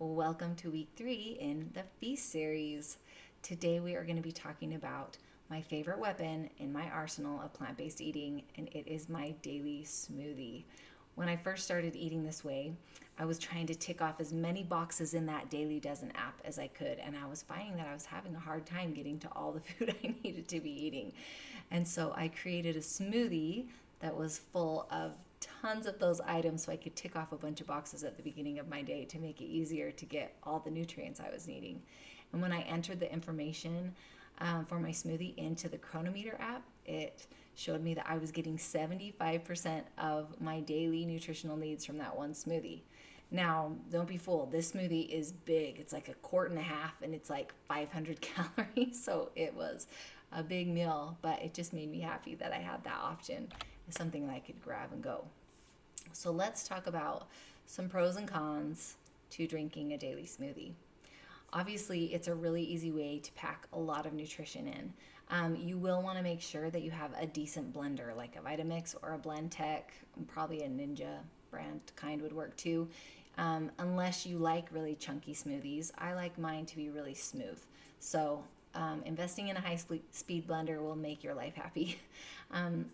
Welcome to week 3 in the Feast series. Today we are going to be talking about my favorite weapon in my arsenal of plant-based eating, and it is my daily smoothie. When I first started eating this way, I was trying to tick off as many boxes in that Daily Dozen app as I could, and I was finding that I was having a hard time getting to all the food I needed to be eating. And so I created a smoothie that was full of tons of those items so I could tick off a bunch of boxes at the beginning of my day to make it easier to get all the nutrients I was needing. And when I entered the information for my smoothie into the Cronometer app, it showed me that I was getting 75% of my daily nutritional needs from that one smoothie. Now, don't be fooled. This smoothie is big. It's like a quart and a half, and it's like 500 calories. So it was a big meal, but it just made me happy that I had that option as something that I could grab and go. So let's talk about some pros and cons to drinking a daily smoothie. Obviously, it's a really easy way to pack a lot of nutrition in. You will want to make sure that you have a decent blender, like a Vitamix or a Blendtec, probably a Ninja brand kind would work too. Unless you like really chunky smoothies, I like mine to be really smooth. So investing in a high-speed blender will make your life happy.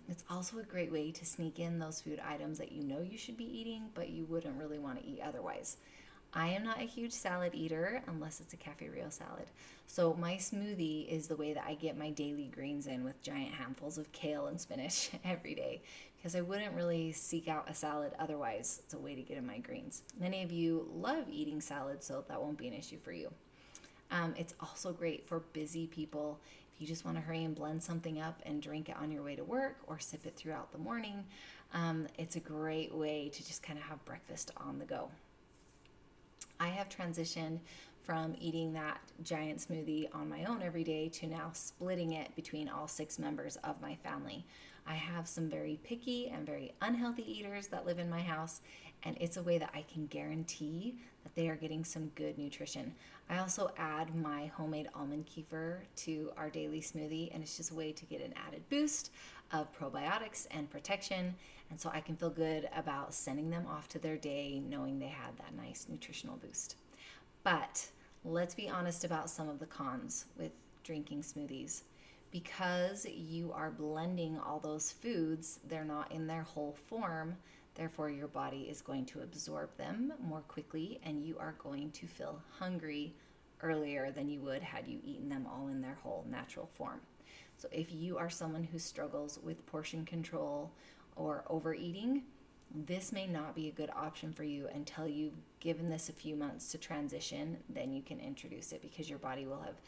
It's also a great way to sneak in those food items that you know you should be eating, but you wouldn't really want to eat otherwise. I am not a huge salad eater unless it's a kefir salad. So my smoothie is the way that I get my daily greens in with giant handfuls of kale and spinach every day, because I wouldn't really seek out a salad otherwise. It's a way to get in my greens. Many of you love eating salad, so that won't be an issue for you. It's also great for busy people. If you just want to hurry and blend something up and drink it on your way to work or sip it throughout the morning, it's a great way to just kind of have breakfast on the go. I have transitioned from eating that giant smoothie on my own every day to now splitting it between all 6 members of my family. I have some very picky and very unhealthy eaters that live in my house, and it's a way that I can guarantee that they are getting some good nutrition. I also add my homemade almond kefir to our daily smoothie, and it's just a way to get an added boost of probiotics and protection, and so I can feel good about sending them off to their day knowing they had that nice nutritional boost. But let's be honest about some of the cons with drinking smoothies. Because you are blending all those foods, they're not in their whole form, therefore your body is going to absorb them more quickly, and you are going to feel hungry earlier than you would had you eaten them all in their whole natural form. So if you are someone who struggles with portion control or overeating, this may not be a good option for you until you've given this a few months to transition. Then you can introduce it because your body will have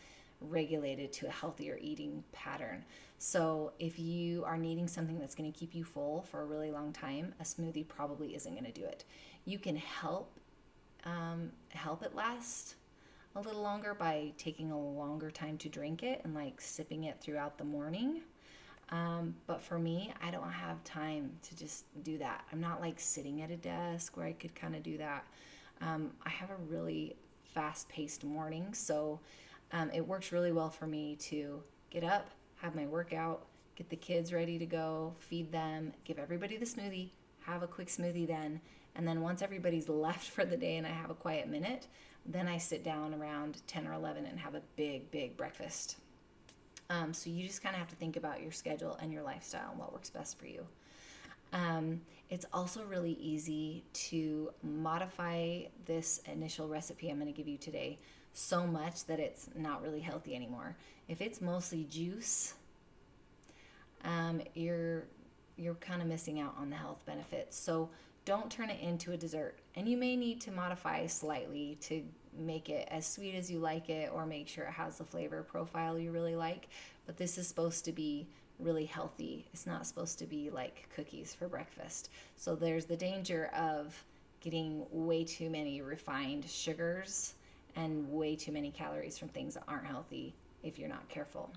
regulated to a healthier eating pattern. So if you are needing something that's going to keep you full for a really long time, a smoothie probably isn't going to do it. You can help it last a little longer by taking a longer time to drink it and like sipping it throughout the morning. But for me, I don't have time to just do that. I'm not like sitting at a desk where I could kind of do that. I have a really fast-paced morning, so it works really well for me to get up, have my workout, get the kids ready to go, feed them, give everybody the smoothie, have a quick smoothie then, and then once everybody's left for the day and I have a quiet minute, then I sit down around 10 or 11 and have a big breakfast. So you just kind of have to think about your schedule and your lifestyle and what works best for you. It's also really easy to modify this initial recipe I'm going to give you today so much that it's not really healthy anymore. If it's mostly juice, you're kind of missing out on the health benefits. So don't turn it into a dessert. And you may need to modify slightly to make it as sweet as you like it or make sure it has the flavor profile you really like. But this is supposed to be really healthy. It's not supposed to be like cookies for breakfast. So there's the danger of getting way too many refined sugars and way too many calories from things that aren't healthy if you're not careful.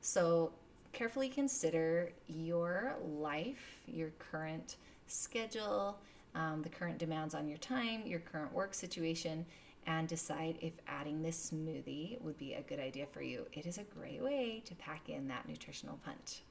So carefully consider your life, your current schedule, the current demands on your time, your current work situation, and decide if adding this smoothie would be a good idea for you. It is a great way to pack in that nutritional punch.